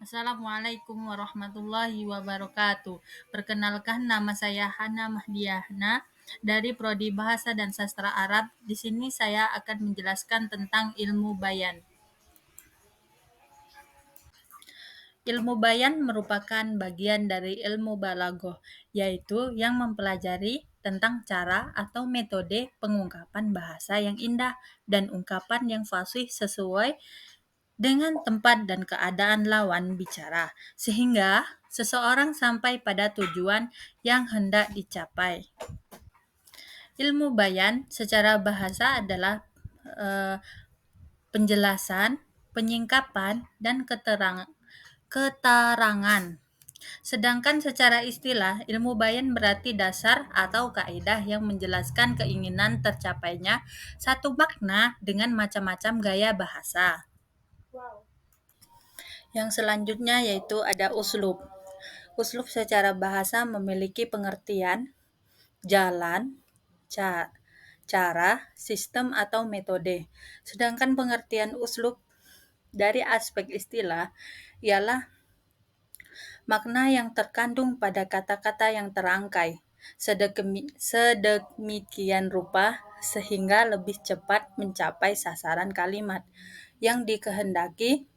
Assalamualaikum warahmatullahi wabarakatuh. Perkenalkan, nama saya Hana Mahdiana dari Prodi Bahasa dan Sastra Arab. Di sini saya akan menjelaskan tentang ilmu bayan. Ilmu bayan merupakan bagian dari ilmu balaghah, yaitu yang mempelajari tentang cara atau metode pengungkapan bahasa yang indah dan ungkapan yang fasih sesuai dengan tempat dan keadaan lawan bicara, sehingga seseorang sampai pada tujuan yang hendak dicapai. Ilmu bayan secara bahasa adalah eh, penjelasan, penyingkapan, dan keterangan. Sedangkan secara istilah, ilmu bayan berarti dasar atau kaidah yang menjelaskan keinginan tercapainya satu makna dengan macam-macam gaya bahasa. Yang selanjutnya yaitu ada uslub. Uslub secara bahasa memiliki pengertian, jalan, cara, sistem atau metode. Sedangkan pengertian uslub dari aspek istilah ialah makna yang terkandung pada kata-kata yang terangkai sedemikian rupa sehingga lebih cepat mencapai sasaran kalimat yang dikehendaki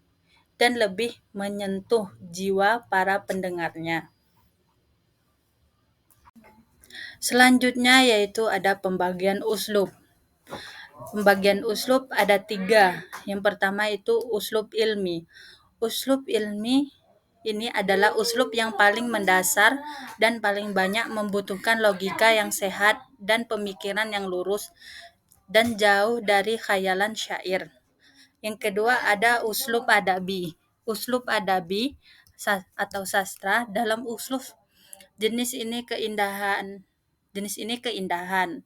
dan lebih menyentuh jiwa para pendengarnya. Selanjutnya yaitu ada pembagian uslub. Pembagian uslub ada tiga. Yang pertama itu uslub ilmi. Uslub ilmi ini adalah uslub yang paling mendasar dan paling banyak membutuhkan logika yang sehat dan pemikiran yang lurus dan jauh dari khayalan syair. Yang kedua ada uslub adabi. Uslub adabi atau sastra dalam uslub jenis ini keindahan. Jenis ini keindahan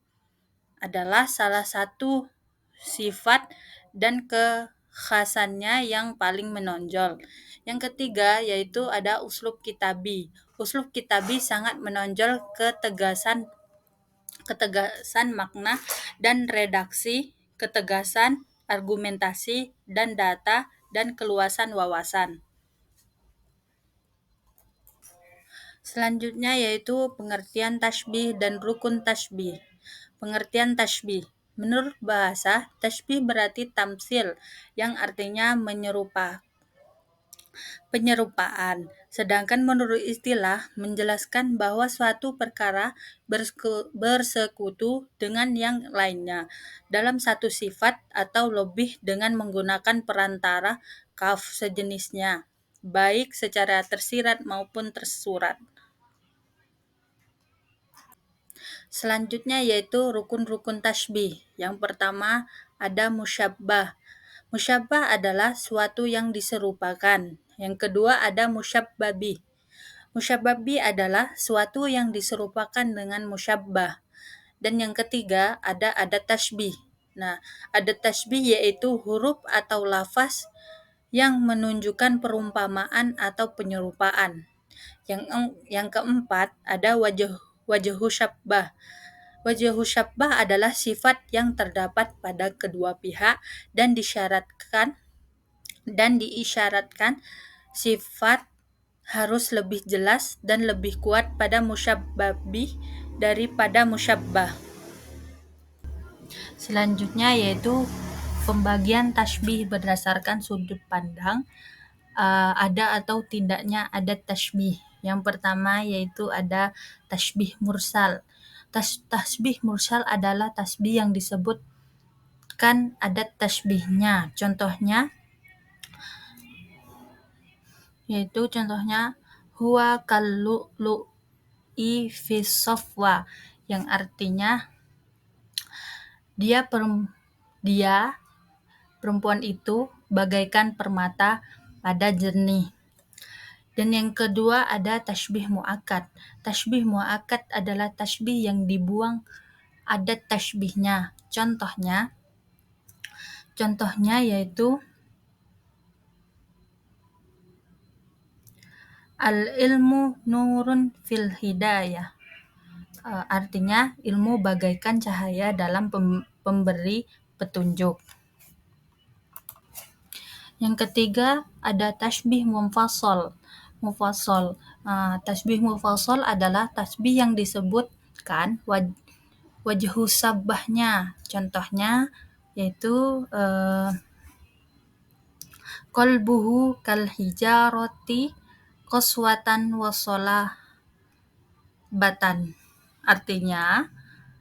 adalah salah satu sifat dan kekhasannya yang paling menonjol. Yang ketiga yaitu ada uslub kitabi. Uslub kitabi sangat menonjol ketegasan makna dan redaksi, ketegasan argumentasi dan data dan keluasan wawasan. Selanjutnya yaitu pengertian tasbih dan rukun tasbih. Pengertian tasbih. Menurut bahasa, tasbih berarti tamsil yang artinya penyerupaan. Sedangkan menurut istilah menjelaskan bahwa suatu perkara bersekutu dengan yang lainnya dalam satu sifat atau lebih dengan menggunakan perantara kaf sejenisnya, baik secara tersirat maupun tersurat. Selanjutnya yaitu rukun-rukun tasbih. Yang pertama ada musyabbah. Musyabbah adalah suatu yang diserupakan. Yang kedua ada musyabbabi. Musyabbabi adalah suatu yang diserupakan dengan musyabbah. Dan yang ketiga ada adat tasbih. Nah, adat tasbih yaitu huruf atau lafaz yang menunjukkan perumpamaan atau penyerupaan. Yang keempat ada wajah syabbah. Wajah syabbah adalah sifat yang terdapat pada kedua pihak dan diisyaratkan sifat harus lebih jelas dan lebih kuat pada musyabbabi daripada musyabbah. Selanjutnya yaitu pembagian tasbih berdasarkan sudut pandang ada atau tidaknya ada tasbih. Yang pertama yaitu ada tasbih mursal. Tasbih mursal adalah tasbih yang disebutkan adat tasbihnya. Contohnya huwa kallu'lu'i fis safwa, yang artinya dia perempuan itu bagaikan permata pada jernih. Dan yang kedua ada tasbih muakkad. Tasbih muakkad adalah tasbih yang dibuang adat tasbihnya. Contohnya yaitu al-ilmu nurun fil hidayah. Artinya ilmu bagaikan cahaya dalam pemberi petunjuk. Yang ketiga ada tasbih mufassal. Mufassal. Tasbih mufassal adalah tasbih yang disebutkan wajhu sabbahnya. Contohnya yaitu qalbuhu kal hijarati qaswatan wa batan. Artinya,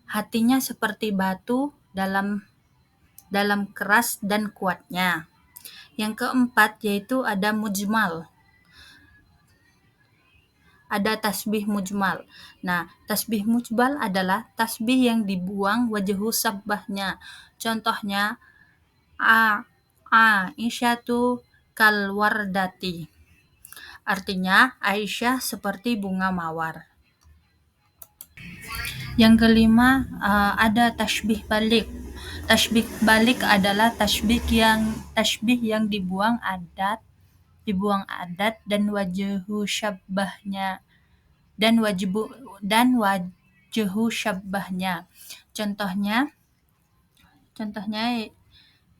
hatinya seperti batu dalam keras dan kuatnya. Yang keempat yaitu ada mujmal. Ada tasbih mujmal. Nah, tasbih mujmal adalah tasbih yang dibuang wajhu sabbahnya. Contohnya Aisyatu kal wardati. Artinya Aisyah seperti bunga mawar. Yang kelima ada tasbih balik. Tasbih balik adalah tasbih yang dibuang adat dan wajhu syabbahnya dan wajhu syabbahnya. Contohnya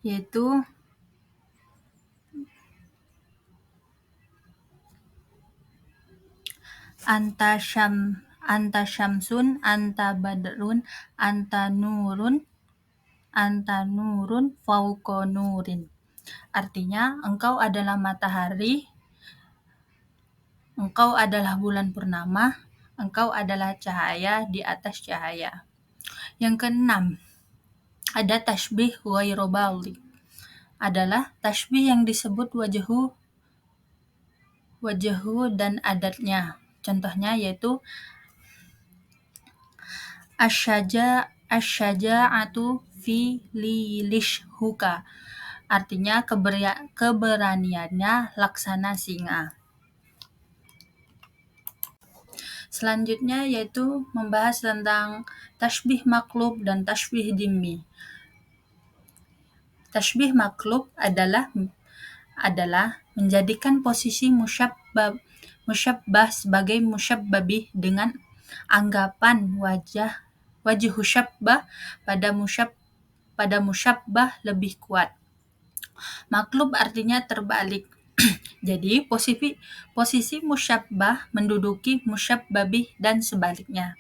yaitu anta syamsun, anta badrun, anta nurun fauqa nurin. Artinya engkau adalah matahari, engkau adalah bulan purnama, engkau adalah cahaya di atas cahaya. Yang keenam ada tasbih ghairu baligh. Adalah tasbih yang disebut wajhu dan adatnya. Contohnya yaitu asyaja'atu fi lilishhuka. Artinya keberaniannya laksana singa. Selanjutnya yaitu membahas tentang tasbih maklub dan tasbih dimmi. Tasbih maklub adalah menjadikan posisi musyabbah sebagai musyabbabih dengan anggapan wajhu syabbah pada musyabbah lebih kuat. Maklub artinya terbalik. Jadi posisi musyabbah menduduki musyabbabih dan sebaliknya.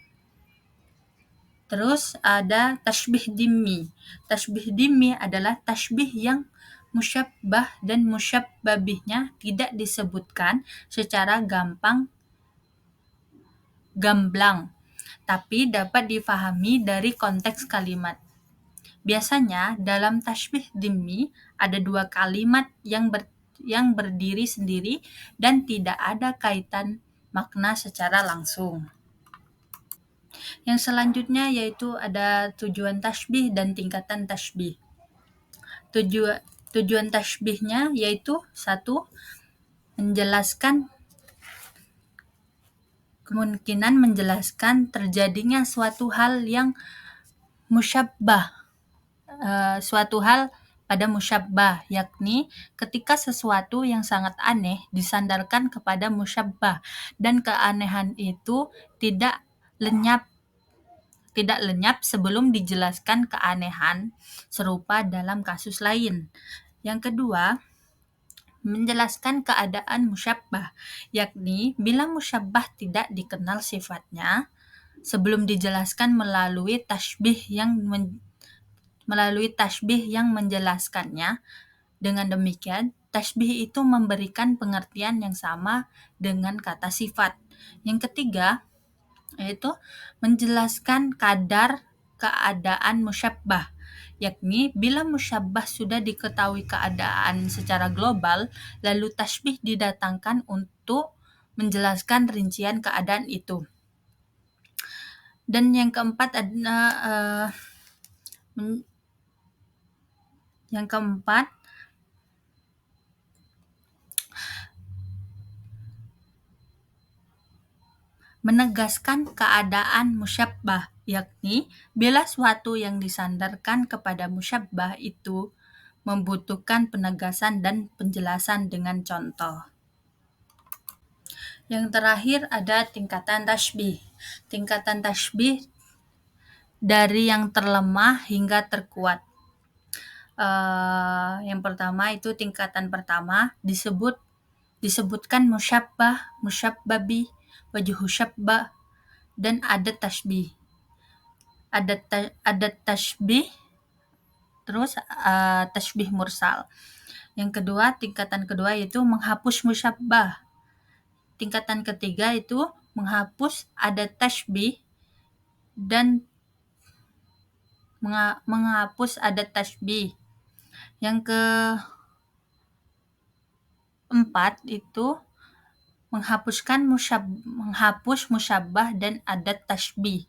Terus ada tasbih dimmi. Tasbih dimmi adalah tasbih yang musyabbah dan musyabbabihnya tidak disebutkan secara gamblang, tapi dapat difahami dari konteks kalimat. Biasanya dalam tasbih dimmi ada dua kalimat yang berdiri sendiri dan tidak ada kaitan makna secara langsung. Yang selanjutnya yaitu ada tujuan tasbih dan tingkatan tasbih. Tujuan tasbihnya yaitu 1. menjelaskan terjadinya suatu hal yang musyabbah, suatu hal pada musyabbah, yakni ketika sesuatu yang sangat aneh disandarkan kepada musyabbah dan keanehan itu tidak lenyap sebelum dijelaskan keanehan serupa dalam kasus lain. Yang kedua, menjelaskan keadaan musyabbah, yakni bila musyabbah tidak dikenal sifatnya sebelum dijelaskan melalui tasbih yang menjelaskannya. Dengan demikian, tasbih itu memberikan pengertian yang sama dengan kata sifat. Yang ketiga, yaitu menjelaskan kadar keadaan musyabbah, yakni bila musyabbah sudah diketahui keadaan secara global, lalu tasbih didatangkan untuk menjelaskan rincian keadaan itu. Dan yang keempat menegaskan keadaan musyabbah, yakni bila suatu yang disandarkan kepada musyabbah itu membutuhkan penegasan dan penjelasan dengan contoh. Yang terakhir ada tingkatan tasbih. Tingkatan tasbih dari yang terlemah hingga terkuat. Yang pertama itu tingkatan pertama disebutkan musyabbah, musyabbabi, wajhu syabbah, dan adat tasbih. Adat tasbih, terus tasbih mursal. Yang kedua, tingkatan kedua yaitu menghapus musyabbah. Tingkatan ketiga itu menghapus adat tasbih dan menghapus adat tasbih. Yang keempat itu menghapus musyabbah dan adat tasbih.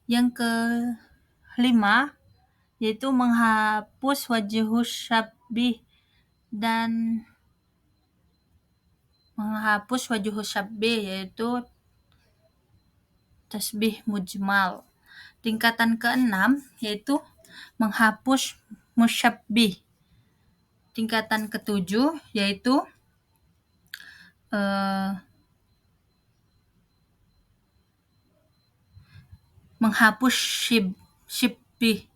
Yang kelima yaitu menghapus wajhu syabbih dan menghapus wajhu syabbih yaitu tasbih mujmal. Tingkatan keenam yaitu menghapus musyabbih. Tingkatan ketujuh yaitu menghapus syibbih.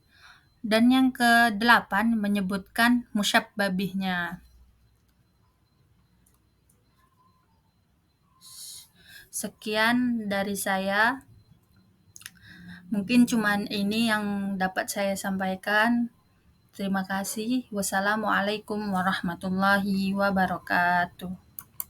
Dan yang kedelapan menyebutkan musyabbabihnya. Sekian dari saya. Mungkin cuman ini yang dapat saya sampaikan. Terima kasih. Wassalamualaikum warahmatullahi wabarakatuh.